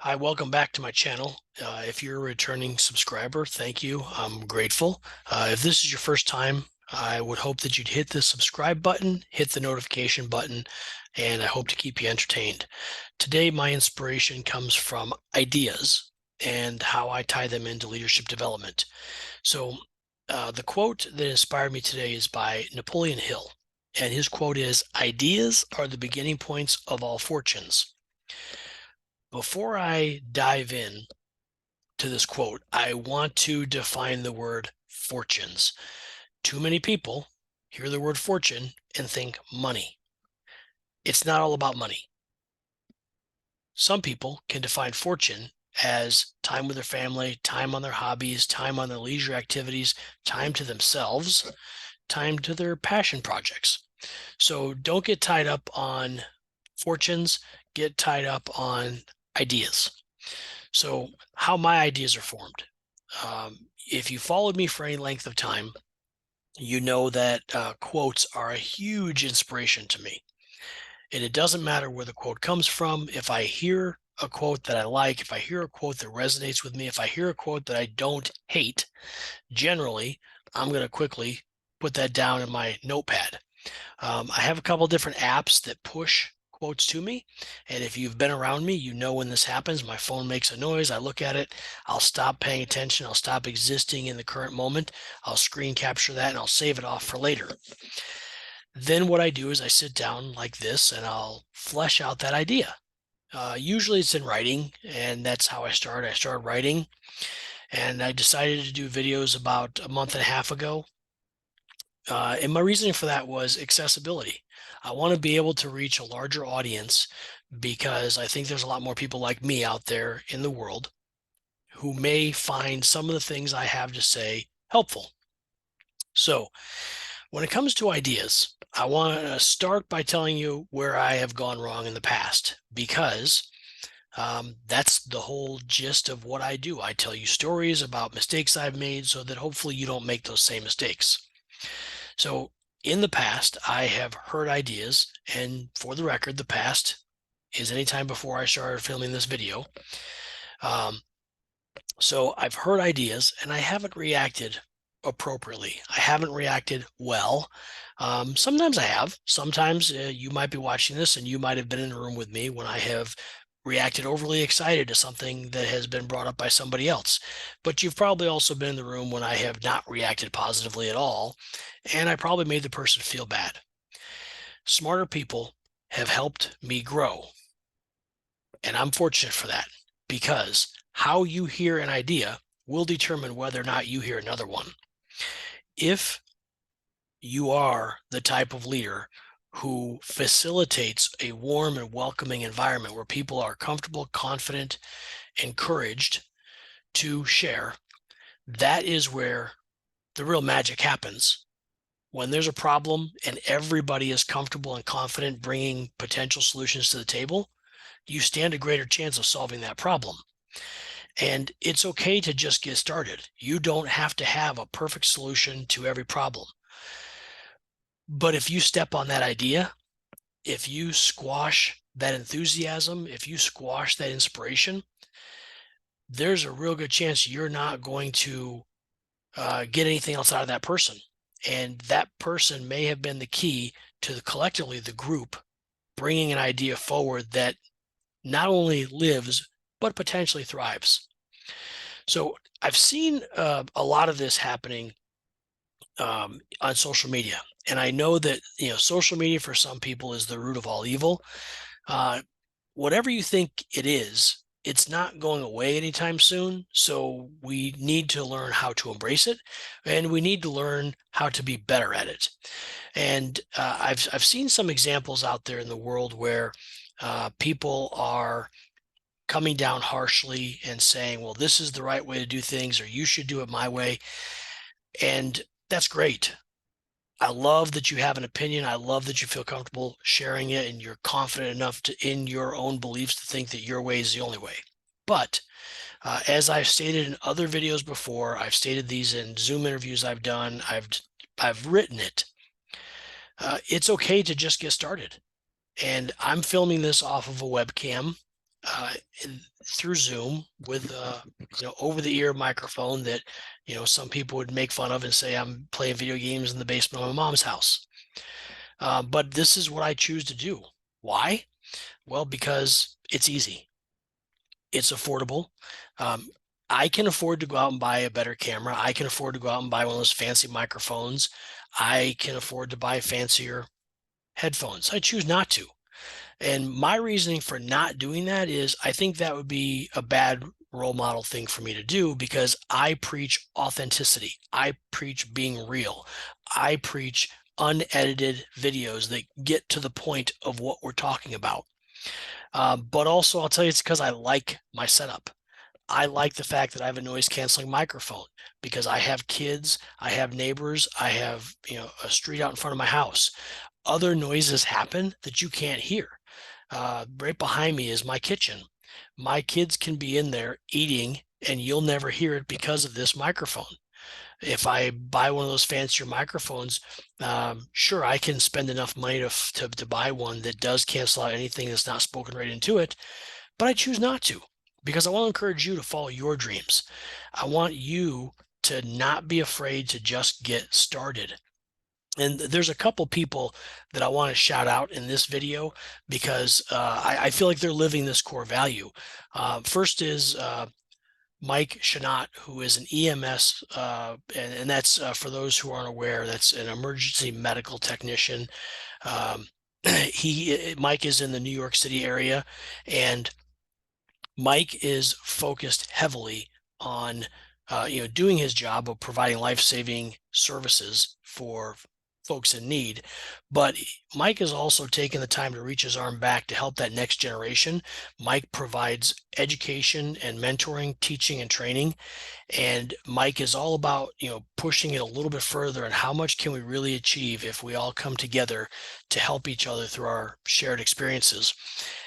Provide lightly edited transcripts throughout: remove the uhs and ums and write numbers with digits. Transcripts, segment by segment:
Hi, welcome back to my channel. If you're a returning subscriber, thank you. I'm grateful. If this is your first time, I would hope that you'd hit the subscribe button, hit the notification button, and I hope to keep you entertained. Today, my inspiration comes from ideas and how I tie them into leadership development. So, the quote that inspired me today is by Napoleon Hill. And his quote is, "Ideas are the beginning points of all fortunes." Before I dive in to this quote, I want to define the word fortunes. Too many people hear the word fortune and think money. It's not all about money. Some people can define fortune as time with their family, time on their hobbies, time on their leisure activities, time to themselves, time to their passion projects. So don't get tied up on fortunes, get tied up on ideas. So, how my ideas are formed. If you followed me for any length of time, you know that quotes are a huge inspiration to me. And it doesn't matter where the quote comes from. If I hear a quote that I like, if I hear a quote that resonates with me, if I hear a quote that I don't hate, generally, I'm going to quickly put that down in my notepad. I have a couple different apps that push quotes to me. And if you've been around me, you know when this happens. My phone makes a noise. I look at it. I'll stop paying attention. I'll stop existing in the current moment. I'll screen capture that and I'll save it off for later. Then what I do is I sit down like this and I'll flesh out that idea. Usually it's in writing, and that's how I start. I started writing, and I decided to do videos about a month and a half ago. And my reasoning for that was accessibility. I want to be able to reach a larger audience because I think there's a lot more people like me out there in the world who may find some of the things I have to say helpful. So, when it comes to ideas, I want to start by telling you where I have gone wrong in the past because that's the whole gist of what I do. I tell you stories about mistakes I've made so that hopefully you don't make those same mistakes. So in the past, I have heard ideas, and for the record, the past is any time before I started filming this video. Um, so I've heard ideas, and I haven't reacted appropriately. I haven't reacted well. Sometimes I have. Sometimes you might be watching this, and you might have been in the room with me when I have reacted overly excited to something that has been brought up by somebody else. But you've probably also been in the room when I have not reacted positively at all, and I probably made the person feel bad. Smarter people have helped me grow, and I'm fortunate for that because how you hear an idea will determine whether or not you hear another one. If you are the type of leader who facilitates a warm and welcoming environment where people are comfortable, confident, encouraged to share, that is where the real magic happens. When there's a problem and everybody is comfortable and confident bringing potential solutions to the table, you stand a greater chance of solving that problem. And it's okay to just get started. You don't have to have a perfect solution to every problem. But if you step on that idea, if you squash that enthusiasm, if you squash that inspiration, there's a real good chance you're not going to get anything else out of that person. And that person may have been the key to collectively the group bringing an idea forward that not only lives, but potentially thrives. So I've seen a lot of this happening on social media. And I know that, social media for some people is the root of all evil. Uh, Whatever you think it is, it's not going away anytime soon. So we need to learn how to embrace it, and we need to learn how to be better at it. And I've seen some examples out there in the world where people are coming down harshly and saying, "Well, this is the right way to do things," or "You should do it my way," and that's great. I love that you have an opinion. I love that you feel comfortable sharing it and you're confident enough in your own beliefs to think that your way is the only way. But as I've stated in other videos before, I've stated these in Zoom interviews I've done, I've written it. It's okay to just get started. And I'm filming this off of a webcam. uh, through Zoom with over the ear microphone that some people would make fun of and say I'm playing video games in the basement of my mom's house. But this is what I choose to do. Why? Well, because it's easy, it's affordable. Um, I can afford to go out and buy a better camera. I can afford to go out and buy one of those fancy microphones. I can afford to buy fancier headphones. I choose not to. And my reasoning for not doing that is I think that would be a bad role model thing for me to do because I preach authenticity. I preach being real. I preach unedited videos that get to the point of what we're talking about. But also, I'll tell you, it's because I like my setup. I like the fact that I have a noise canceling microphone because I have kids, I have neighbors, I have, a street out in front of my house. Other noises happen that you can't hear. Right behind me is my kitchen. My kids can be in there eating and you'll never hear it because of this microphone. If I buy one of those fancier microphones, sure, I can spend enough money to buy one that does cancel out anything that's not spoken right into it, but I choose not to because I want to encourage you to follow your dreams. I want you to not be afraid to just get started. And there's a couple people that I want to shout out in this video because I feel like they're living this core value. First is Mike Shanot, who is an EMS, and that's for those who aren't aware, that's an emergency medical technician. Um, Mike is in the New York City area, and Mike is focused heavily on doing his job of providing life-saving services for folks in need. But Mike is also taking the time to reach his arm back to help that next generation. Mike provides education and mentoring, teaching and training. And Mike is all about, pushing it a little bit further and how much can we really achieve if we all come together to help each other through our shared experiences.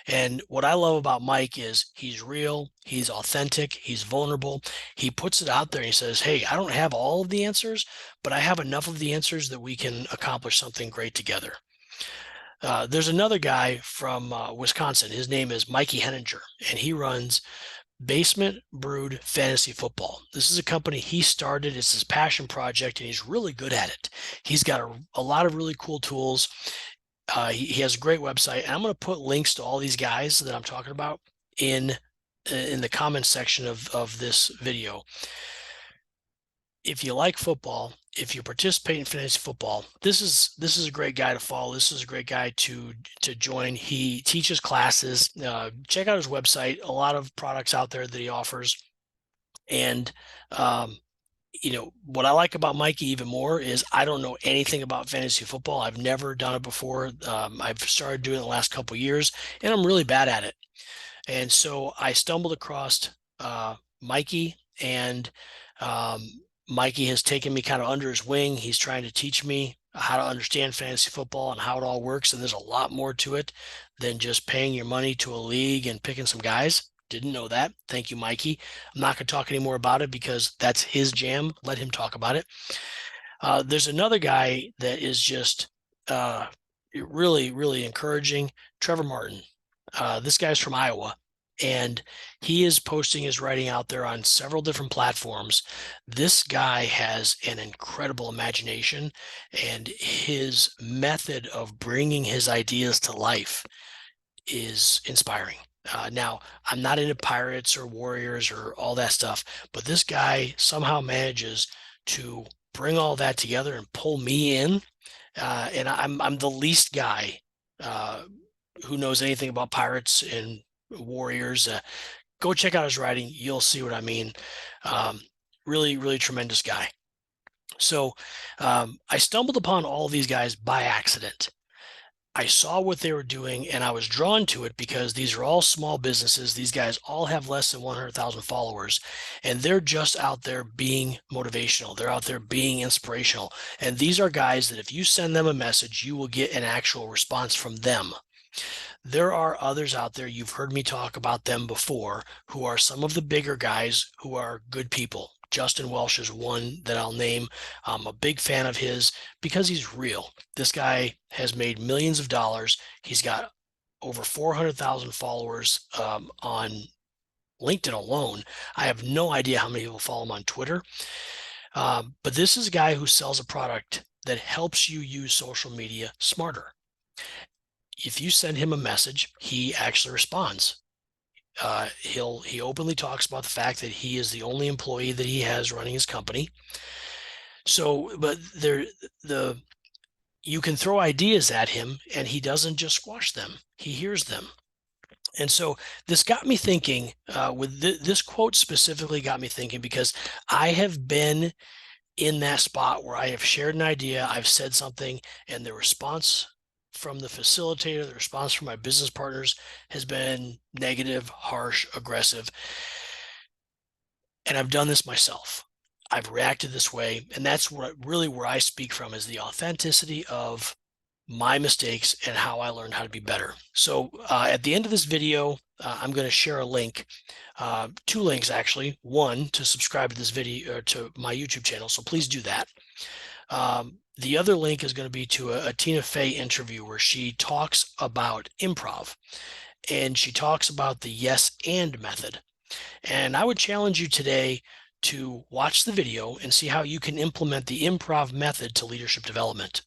And what I love about Mike is he's real, he's authentic, he's vulnerable. He puts it out there and he says, hey, I don't have all of the answers, but I have enough of the answers that we can accomplish something great together. There's another guy from Wisconsin. His name is Mikey Henninger, and he runs Basement Brood Fantasy Football. This is a company he started. It's his passion project, and he's really good at it. He's got a lot of really cool tools. He has a great website, and I'm going to put links to all these guys that I'm talking about in the comments section of this video. If you like football, if you participate in fantasy football, this is a great guy to follow. This is a great guy to join. He teaches classes. Check out his website. A lot of products out there that he offers. And what I like about Mikey even more is I don't know anything about fantasy football. I've never done it before. I've started doing it the last couple of years, and I'm really bad at it. And so I stumbled across Mikey, and Mikey has taken me kind of under his wing. He's trying to teach me how to understand fantasy football and how it all works. And there's a lot more to it than just paying your money to a league and picking some guys. Didn't know that. Thank you, Mikey. I'm not going to talk any more about it because that's his jam. Let him talk about it. There's another guy that is just really, really encouraging, Trevor Martin. This guy's from Iowa, and he is posting his writing out there on several different platforms. This guy has an incredible imagination, and his method of bringing his ideas to life is inspiring. Now, I'm not into pirates or warriors or all that stuff, but this guy somehow manages to bring all that together and pull me in. And I'm the least guy who knows anything about pirates and warriors. Go check out his writing. You'll see what I mean. Really, really tremendous guy. So I stumbled upon all these guys by accident. I saw what they were doing and I was drawn to it because these are all small businesses. These guys all have less than 100,000 followers, and they're just out there being motivational. They're out there being inspirational. And these are guys that if you send them a message, you will get an actual response from them. There are others out there, you've heard me talk about them before, who are some of the bigger guys who are good people. Justin Welsh is one that I'll name. I'm a big fan of his because he's real. This guy has made millions of dollars. He's got over 400,000 followers on LinkedIn alone. I have no idea how many people follow him on Twitter. But this is a guy who sells a product that helps you use social media smarter. If you send him a message, he actually responds. He openly talks about the fact that he is the only employee that he has running his company. So, but you can throw ideas at him and he doesn't just squash them. He hears them. And so this got me thinking, this quote specifically got me thinking, because I have been in that spot where I have shared an idea, I've said something, and the response from the facilitator, the response from my business partners has been negative, harsh, aggressive. And I've done this myself. I've reacted this way. And that's where I speak from, is the authenticity of my mistakes and how I learned how to be better. So at the end of this video, I'm going to share a link, two links actually. One, to subscribe to this video, to my YouTube channel. So please do that. The other link is going to be to a Tina Fey interview where she talks about improv, and she talks about the yes and method. And I would challenge you today to watch the video and see how you can implement the improv method to leadership development.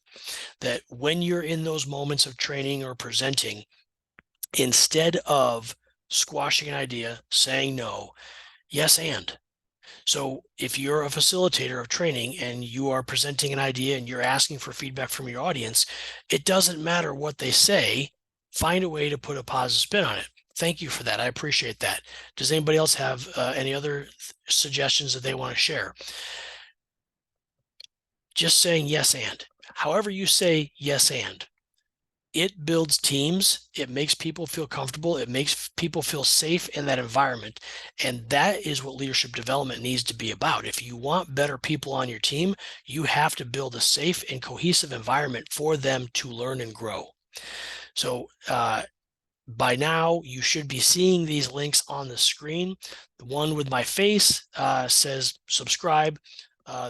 That when you're in those moments of training or presenting, instead of squashing an idea, saying no, yes and. So if you're a facilitator of training and you are presenting an idea and you're asking for feedback from your audience, it doesn't matter what they say. Find a way to put a positive spin on it. Thank you for that. I appreciate that. Does anybody else have any other suggestions that they want to share? Just saying yes and. However you say yes and, it builds teams. It makes people feel comfortable. It makes people feel safe in that environment. And that is what leadership development needs to be about. If you want better people on your team, you have to build a safe and cohesive environment for them to learn and grow. So by now, you should be seeing these links on the screen. The one with my face says subscribe.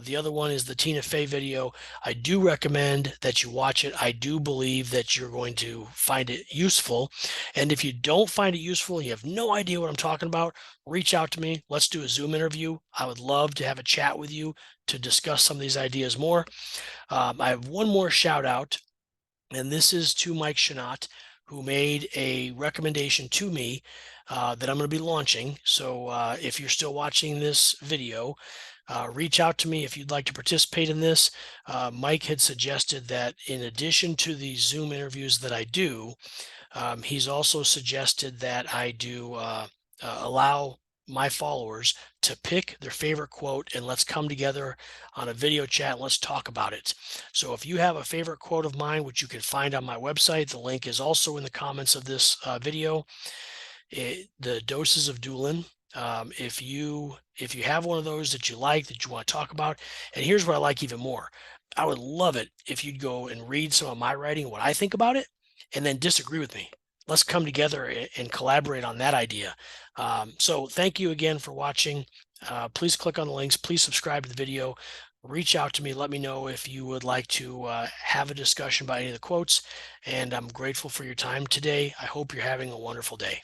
The other one is the Tina Fey video. I do recommend that you watch it. I do believe that you're going to find it useful. And if you don't find it useful and you have no idea what I'm talking about, reach out to me. Let's do a Zoom interview. I would love to have a chat with you to discuss some of these ideas more. I have one more shout out, and this is to Mike Shinot, who made a recommendation to me that I'm going to be launching. So if you're still watching this video, reach out to me if you'd like to participate in this. Mike had suggested that in addition to the Zoom interviews that I do, he's also suggested that I do allow my followers to pick their favorite quote, and let's come together on a video chat and let's talk about it. So if you have a favorite quote of mine, which you can find on my website, the link is also in the comments of this video. The Doses of Doolin. If you have one of those that you like, that you want to talk about, and here's what I like even more. I would love it if you'd go and read some of my writing, what I think about it, and then disagree with me. Let's come together and collaborate on that idea. So thank you again for watching. Please click on the links. Please subscribe to the video. Reach out to me. Let me know if you would like to have a discussion about any of the quotes. And I'm grateful for your time today. I hope you're having a wonderful day.